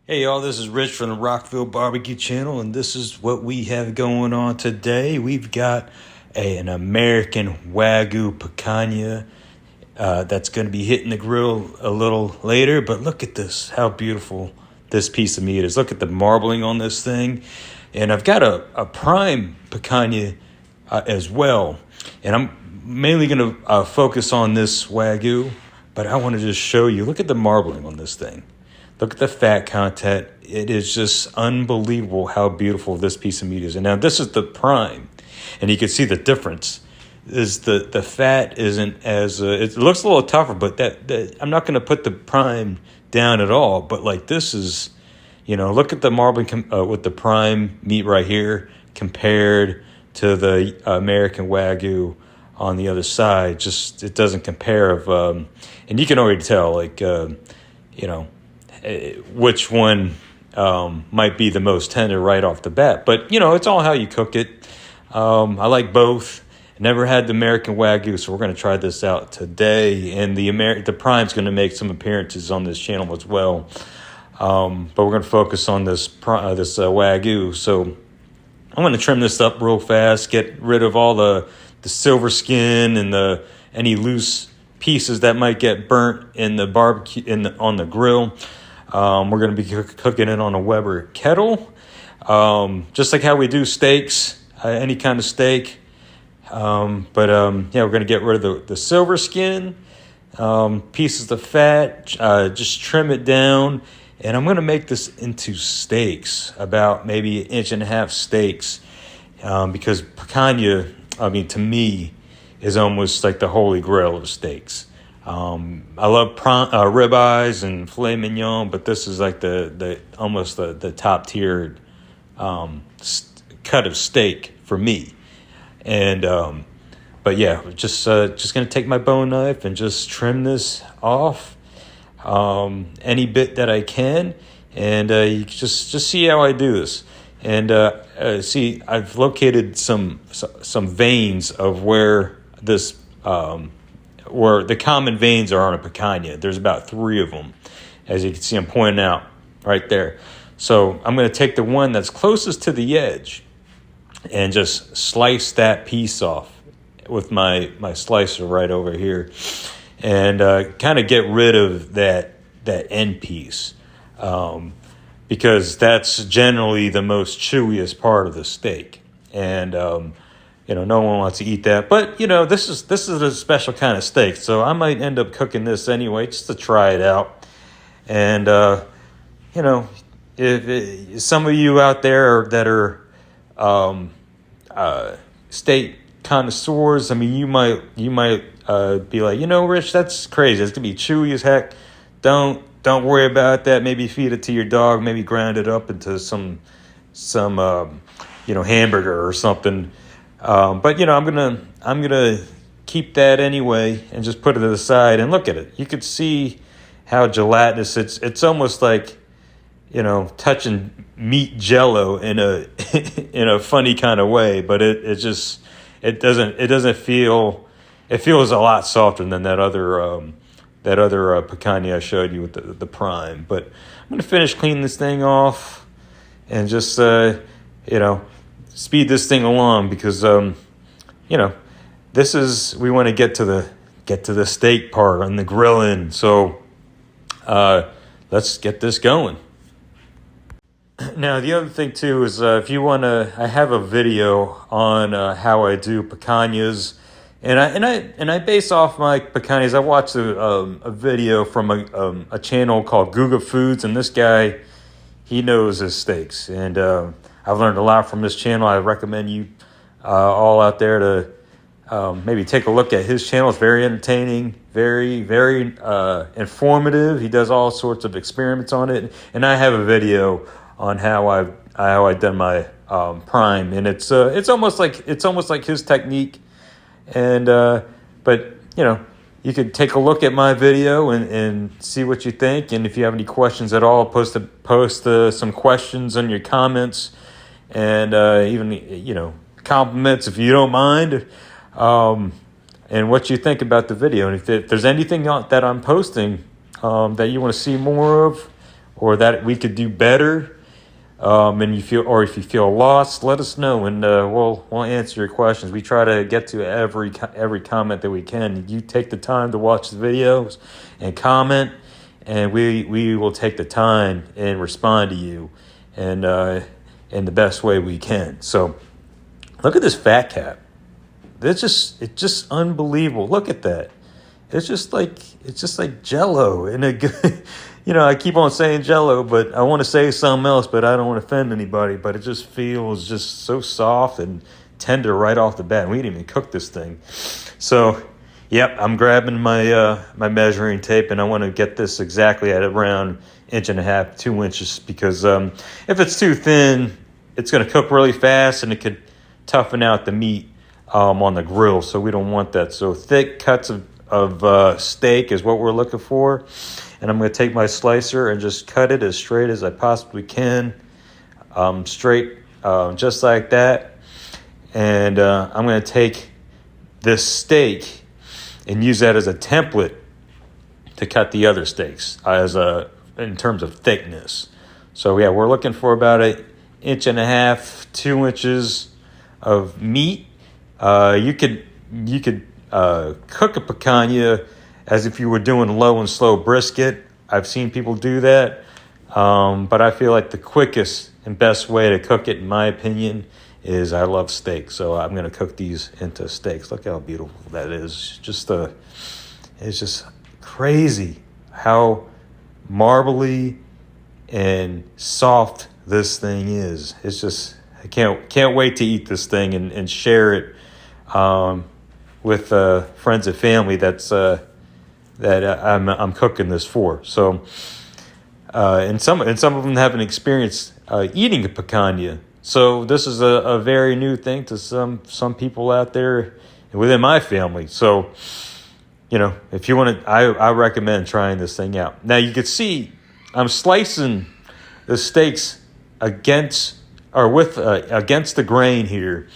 Hey y'all, this is Rich from the Rockville Barbecue Channel, and this is what we have going on today. We've got an American Wagyu Picanha that's going to be hitting the grill a little later, but look at this, how beautiful this piece of meat is. Look at the marbling on this thing. And I've got a prime picanha as well, and I'm mainly going to focus on this Wagyu, but I want to just show you, look at the marbling on this thing. Look at the fat content. It is just unbelievable how beautiful this piece of meat is. And now this is the prime, and you can see the difference. Is the fat isn't as it looks a little tougher, but that I'm not going to put the prime down at all. But like this is, look at the marbling with the prime meat right here compared to the American Wagyu on the other side. Just it doesn't compare. And you can already tell which one might be the most tender right off the bat. But, it's all how you cook it. I like both. Never had the American Wagyu, so we're going to try this out today. And the Prime's going to make some appearances on this channel as well. But we're going to focus on this Wagyu. So I'm going to trim this up real fast, get rid of all the silver skin and any loose pieces that might get burnt in the barbecue on the grill. We're going to be cooking it on a Weber Kettle, just like how we do steaks, any kind of steak. We're going to get rid of the silver skin, pieces of fat, just trim it down. And I'm going to make this into steaks, about maybe 1.5 inch steaks, because picanha, to me, is almost like the holy grail of steaks. I love ribeyes and filet mignon, but this is like almost the top tiered cut of steak for me. And just gonna take my bone knife and just trim this off any bit that I can, and you just see how I do this. And see, I've located some veins of where this where the common veins are on a picanha. There's about 3 of them. As you can see, I'm pointing out right there. So I'm going to take the one that's closest to the edge and just slice that piece off with my slicer right over here, and kind of get rid of that end piece, because that's generally the most chewiest part of the steak. And no one wants to eat that, but this is a special kind of steak, so I might end up cooking this anyway just to try it out. And if some of you out there that are steak connoisseurs, you might be like, Rich, that's crazy. It's gonna be chewy as heck. Don't worry about that. Maybe feed it to your dog. Maybe grind it up into some hamburger or something. But I'm gonna keep that anyway and just put it to the side and look at it. You could see how gelatinous it's almost like touching meat jello in a in a funny kind of way. But it doesn't feel. It feels a lot softer than that other picanha I showed you with the prime. But I'm gonna finish cleaning this thing off and just speed this thing along, because we want to get to the steak part on the grilling. So let's get this going. Now the other thing too is, if you want to, I have a video on how I do picanhas, and I base off my picanhas. I watched a video from a channel called Guga Foods, and this guy, he knows his steaks, and I've learned a lot from this channel. I recommend you all out there to maybe take a look at his channel. It's very entertaining, very, very informative. He does all sorts of experiments on it. And I have a video on how I've done my prime, and it's almost like his technique. And but you could take a look at my video and see what you think. And if you have any questions at all, post some questions in your comments. And even compliments if you don't mind, and what you think about the video. And if there's anything that I'm posting that you want to see more of, or that we could do better, and if you feel lost, let us know, and we'll answer your questions. We try to get to every comment that we can. You take the time to watch the videos and comment, and we will take the time and respond to you, and in the best way we can. So look at this fat cap. It's just unbelievable. Look at that. It's just like Jello in a good. I keep on saying Jello, but I want to say something else, but I don't want to offend anybody. But it just feels just so soft and tender right off the bat. We didn't even cook this thing. So, yep, I'm grabbing my my measuring tape, and I want to get this exactly at around 1.5 inches, 2 inches, because if it's too thin, it's going to cook really fast, and it could toughen out the meat on the grill. So we don't want that. So thick cuts of steak is what we're looking for. And I'm going to take my slicer and just cut it as straight as I possibly can. Straight, just like that. And I'm going to take this steak and use that as a template to cut the other steaks in terms of thickness. So yeah, we're looking for about 1.5 inches, 2 inches of meat. You could cook a picanha as if you were doing low and slow brisket. I've seen people do that. But I feel like the quickest and best way to cook it, in my opinion, is I love steak. So I'm going to cook these into steaks. Look how beautiful that is. It's just crazy how marbly and soft this thing is. It's just, I can't wait to eat this thing and share it with friends and family that I'm cooking this for. So, and some of them haven't experienced eating a picanha. So this is a very new thing to some people out there within my family. So, if you want to, I recommend trying this thing out. Now you can see I'm slicing the steaks against the grain here,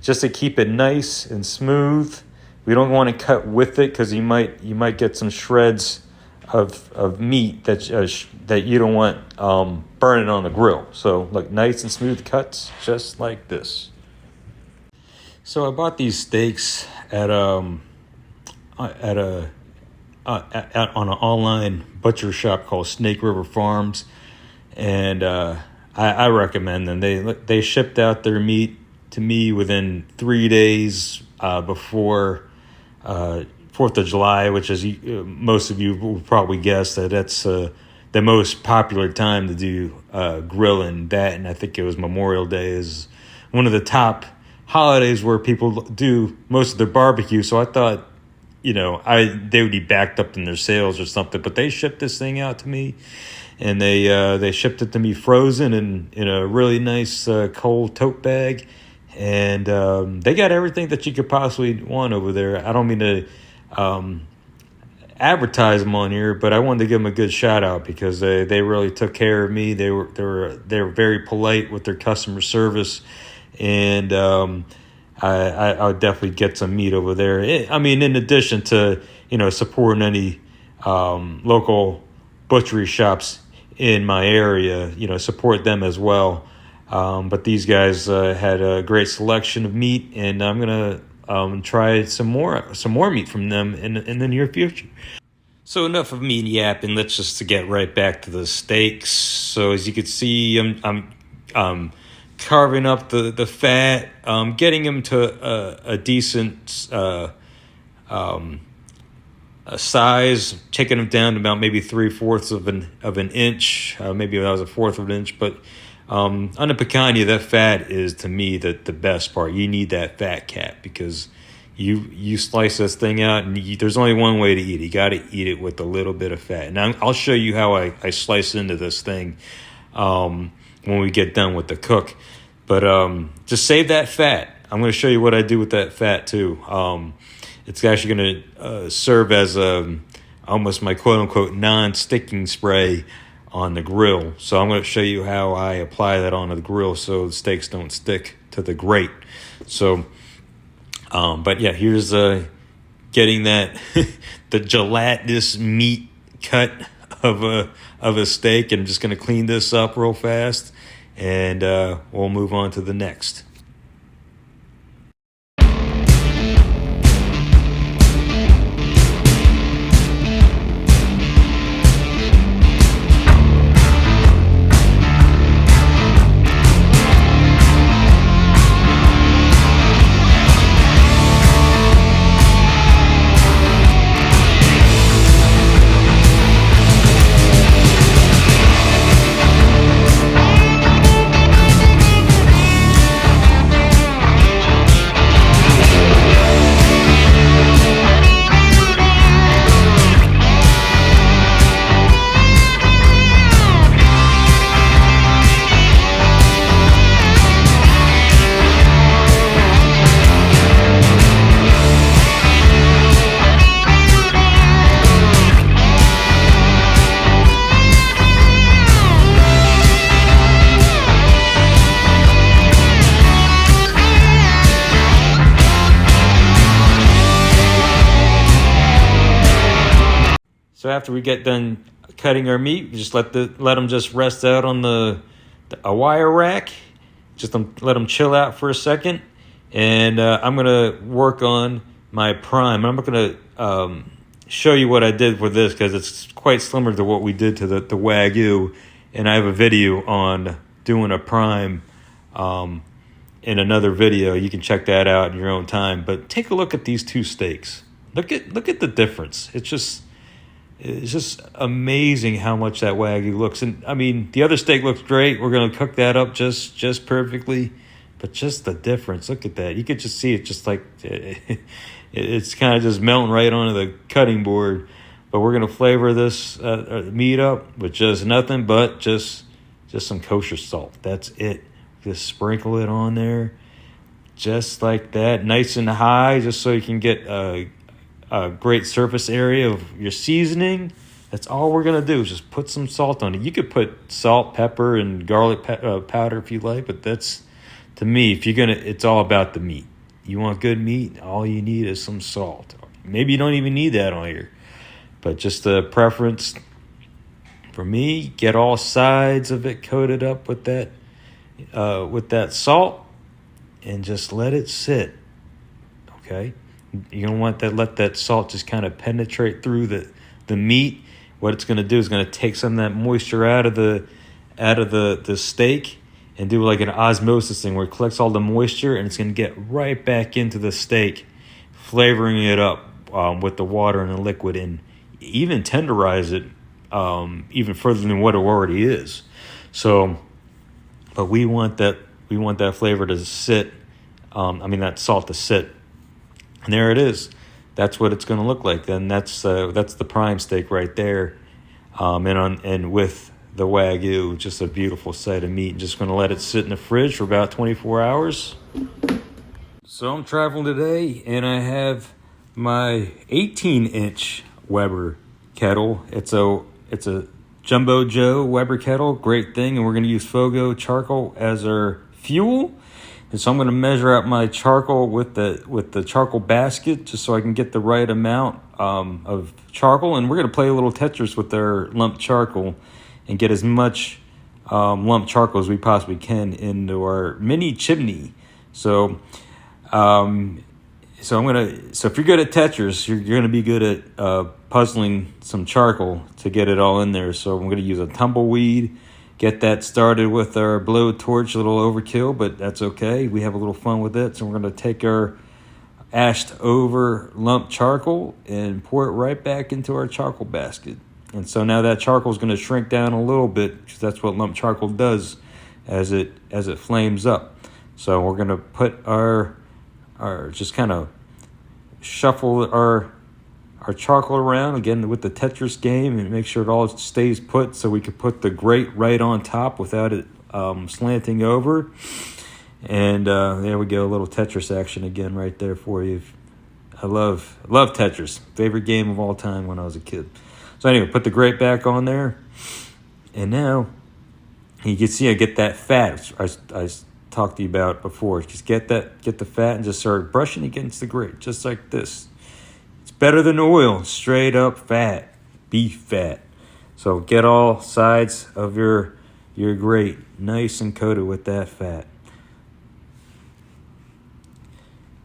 just to keep it nice and smooth. We don't want to cut with it because you might get some shreds of meat that you don't want burning on the grill. So look, nice and smooth cuts, just like this. So I bought these steaks at on an online butcher shop called Snake River Farms, and I recommend them. They shipped out their meat to me within 3 days before 4th of July, which is most of you will probably guess that's the most popular time to do grilling. That, and I think it was Memorial Day is one of the top holidays where people do most of their barbecue. So I thought, they would be backed up in their sales or something, but they shipped this thing out to me, and they shipped it to me frozen in a really nice cold tote bag. And they got everything that you could possibly want over there. I don't mean to advertise them on here, but I wanted to give them a good shout out because they really took care of me. They were very polite with their customer service, and I would definitely get some meat over there. I mean, in addition to supporting any local butchery shops in my area, support them as well. But these guys had a great selection of meat, and I'm gonna try some more meat from them in the near future. So enough of me yapping. Let's just get right back to the steaks. So as you can see, I'm carving up the fat, getting them to a decent a size, taking them down to about maybe 3/4 of an inch. Maybe that was 1/4 of an inch, but on the picanha, that fat is, to me, the best part. You need that fat cap because you slice this thing out, and there's only one way to eat it. You got to eat it with a little bit of fat. Now, I'll show you how I slice into this thing when we get done with the cook. But just save that fat. I'm going to show you what I do with that fat, too. It's actually going to serve as almost my quote-unquote non-sticking spray on the grill. So I'm going to show you how I apply that onto the grill so the steaks don't stick to the grate. So, but yeah, here's getting that the gelatinous meat cut of a steak, and I'm just going to clean this up real fast, and we'll move on to the next. So after we get done cutting our meat, we just let them just rest out on a wire rack. Just let them chill out for a second, and I'm gonna work on my prime. I'm not gonna show you what I did with this because it's quite similar to what we did to the Wagyu, and I have a video on doing a prime in another video. You can check that out in your own time. But take a look at these two steaks. Look at the difference. It's just amazing how much that Wagyu looks. And I mean, the other steak looks great. We're going to cook that up just perfectly. But just the difference, look at that. You could just see it just like, it's kind of just melting right onto the cutting board. But we're going to flavor this meat up with just nothing but just some kosher salt. That's it. Just sprinkle it on there just like that. Nice and high, just so you can get a great surface area of your seasoning. That's all we're going to do is just put some salt on it. You could put salt, pepper, and garlic powder if you like, but that's, to me, it's all about the meat. You want good meat, all you need is some salt. Maybe you don't even need that on here, but just a preference for me, get all sides of it coated up with that salt, and just let it sit, okay? You don't want that. Let that salt just kind of penetrate through the meat. What it's going to do is going to take some of that moisture out of the steak and do like an osmosis thing where it collects all the moisture, and it's going to get right back into the steak, flavoring it up with the water and the liquid, and even tenderize it even further than what it already is. So, but we want that flavor to sit. That salt to sit. And there it is. That's what it's going to look like. Then that's the prime steak right there, and with the Wagyu, just a beautiful sight of meat. Just going to let it sit in the fridge for about 24 hours. So I'm traveling today, and I have my 18-inch Weber kettle. It's a Jumbo Joe Weber kettle, great thing, and we're going to use Fogo charcoal as our fuel. And so I'm going to measure out my charcoal with the charcoal basket just so I can get the right amount of charcoal. And we're going to play a little Tetris with our lump charcoal and get as much lump charcoal as we possibly can into our mini chimney. So if you're good at Tetris, you're going to be good at puzzling some charcoal to get it all in there. So I'm going to use a tumbleweed. Get that started with our blowtorch, a little overkill, but that's okay. We have a little fun with it. So we're going to take our ashed over lump charcoal and pour it right back into our charcoal basket. And so now that charcoal is going to shrink down a little bit, because that's what lump charcoal does as it flames up. So we're going to put our just kind of shuffle our charcoal around again with the Tetris game and make sure it all stays put, so we could put the grate right on top without it slanting over. And there we go, a little Tetris action again right there for you. I love Tetris, favorite game of all time when I was a kid. So anyway, put the grate back on there, and now you can see I get that fat I talked to you about before. Just get the fat and just start brushing against the grate just like this. Better than oil, straight up fat, beef fat. So get all sides of your grate nice and coated with that fat.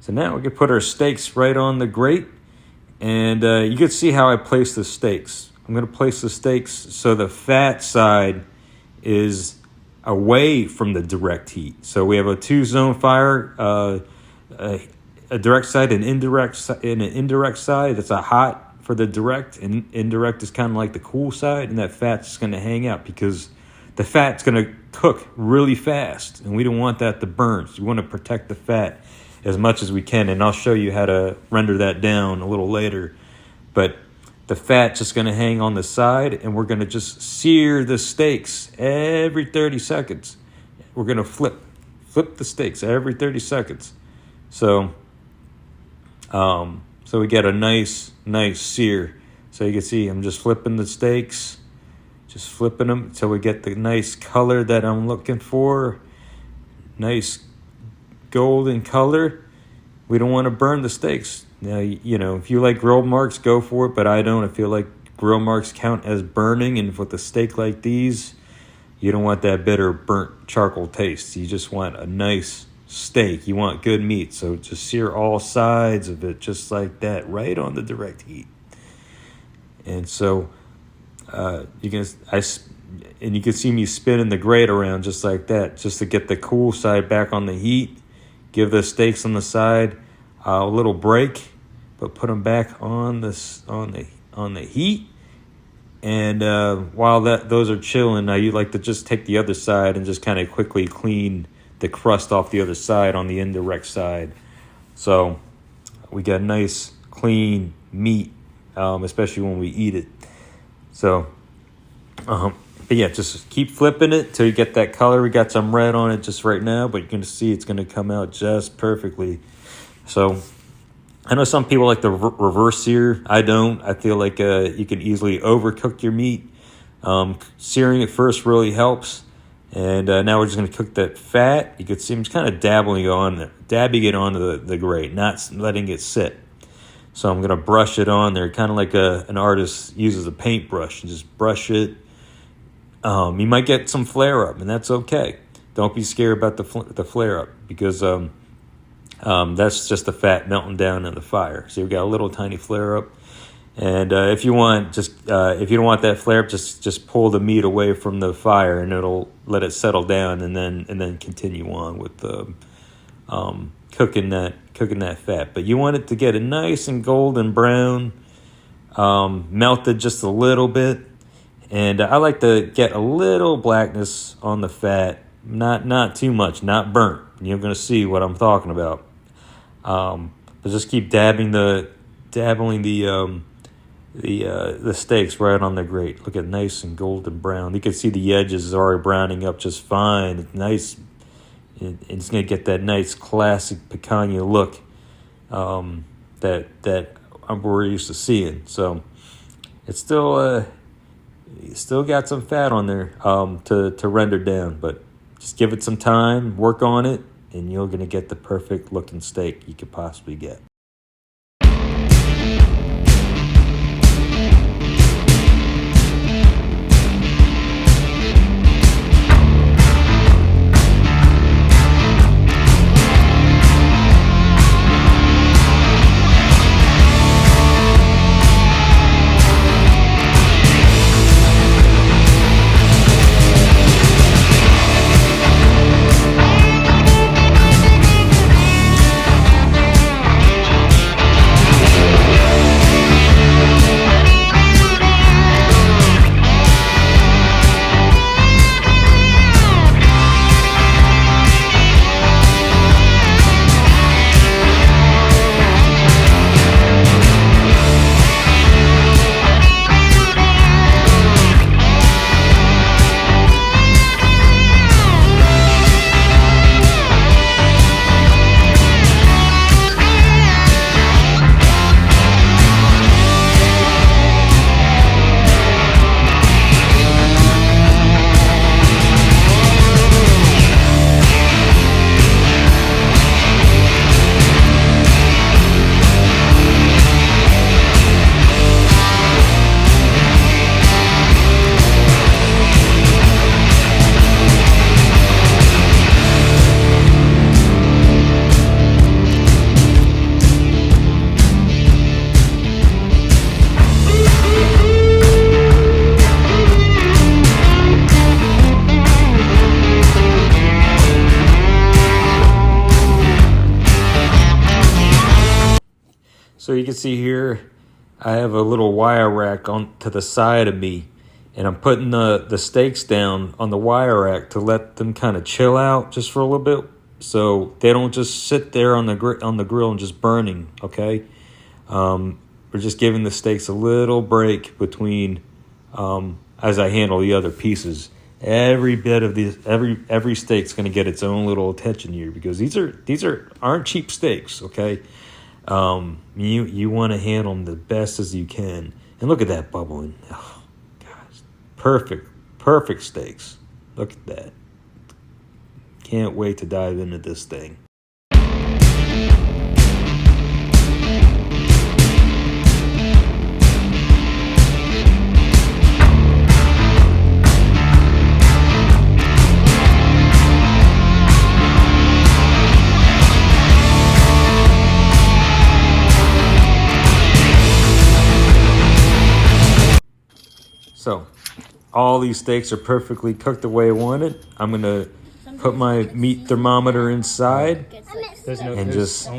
So now we can put our steaks right on the grate, and you can see how I place the steaks. I'm going to place the steaks so the fat side is away from the direct heat. So we have a 2-zone fire, a direct side and an indirect side. That's a hot for the direct, and indirect is kind of like the cool side, and that fat's just going to hang out because the fat's going to cook really fast, and we don't want that to burn. So we want to protect the fat as much as we can, and I'll show you how to render that down a little later. But the fat's just going to hang on the side, and we're going to just sear the steaks every 30 seconds. We're going to flip the steaks every 30 seconds. So we get a nice sear. So you can see I'm just flipping the steaks, just flipping them until we get the nice color that I'm looking for. Nice golden color. We don't want to burn the steaks. Now, you know, if you like grill marks, go for it, but I don't. I feel like grill marks count as burning, and with a steak like these, you don't want that bitter, burnt charcoal taste. You just want a nice steak. You want good meat, so just sear all sides of it just like that, right on the direct heat. And so you can see me spinning the grate around just like that, just to get the cool side back on the heat. Give the steaks on the side a little break, but put them back on the heat. And while those are chilling, now you like to just take the other side and just kind of quickly clean the crust off the other side on the indirect side. So we got nice clean meat, especially when we eat it. So, but yeah, just keep flipping it till you get that color. We got some red on it just right now, but you're going to see it's going to come out just perfectly. So I know some people like the reverse sear. I don't. I feel like you can easily overcook your meat. Searing it first really helps. And now we're just going to cook that fat. You can see I'm just kind of dabbing it onto the grate, not letting it sit. So I'm going to brush it on there, kind of like an artist uses a paintbrush, and just brush it. You might get some flare up, and that's okay. Don't be scared about the flare up, because that's just the fat melting down in the fire. So you've got a little tiny flare up. And if you don't want that flare up, just pull the meat away from the fire, and it'll let it settle down, and then continue on with cooking that fat. But you want it to get a nice and golden brown, melted just a little bit. And I like to get a little blackness on the fat, not too much, not burnt. You're going to see what I'm talking about. But just keep dabbling the steaks right on the grate. Look at nice and golden brown. You can see the edges is already browning up just fine. It's nice. It's going to get that nice classic picanha look that we're used to seeing. So it's still got some fat on there to render down, but just give it some time, work on it, and you're going to get the perfect looking steak you could possibly get. So you can see here, I have a little wire rack on to the side of me, and I'm putting the steaks down on the wire rack to let them kind of chill out just for a little bit, so they don't just sit there on the grill and just burning. Okay, we're just giving the steaks a little break between as I handle the other pieces. Every bit of these, every steak's going to get its own little attention here, because these aren't cheap steaks. Okay, you want to handle them the best as you can. And look at that bubbling. Oh, gosh, perfect steaks. Look at that. Can't wait to dive into this thing. So, all these steaks are perfectly cooked the way I wanted. I'm going to put my meat thermometer inside and just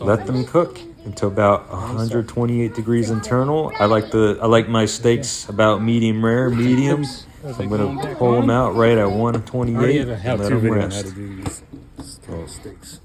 let them cook until about 128 degrees internal. I like my steaks about medium rare, medium. So I'm going to pull them out right at 128 and let them rest. Steaks.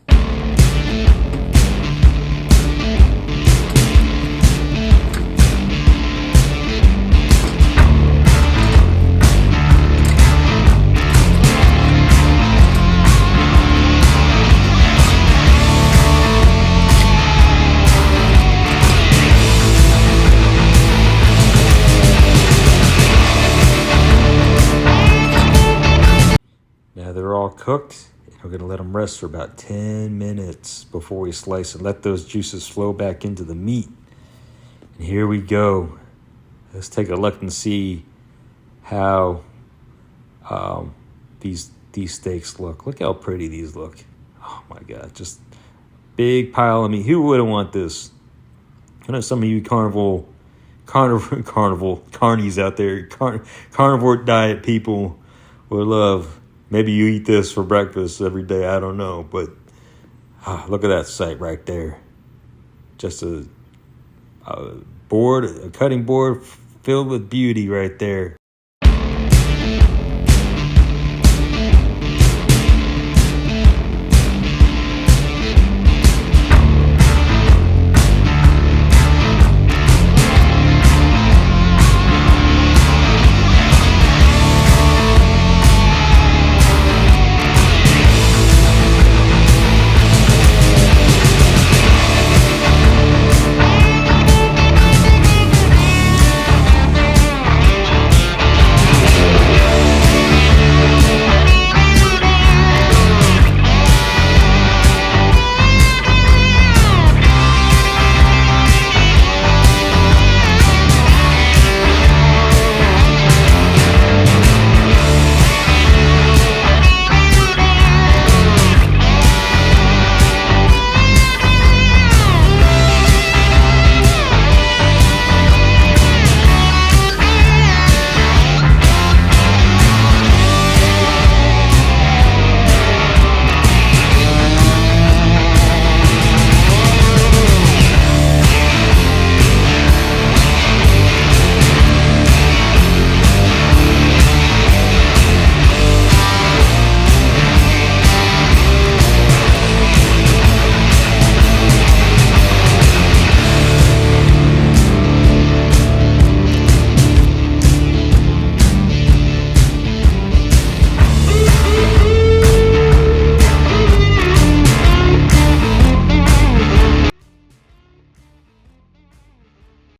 Now they're all cooked. We're going to let them rest for about 10 minutes before we slice and let those juices flow back into the meat. And here we go. Let's take a look and see how these steaks look. Look how pretty these look. Oh my God, just big pile of meat. Who wouldn't want this? I know some of you carnival carnies out there, carnivore diet people would love. Maybe you eat this for breakfast every day. I don't know, but look at that sight right there. Just a cutting board filled with beauty right there.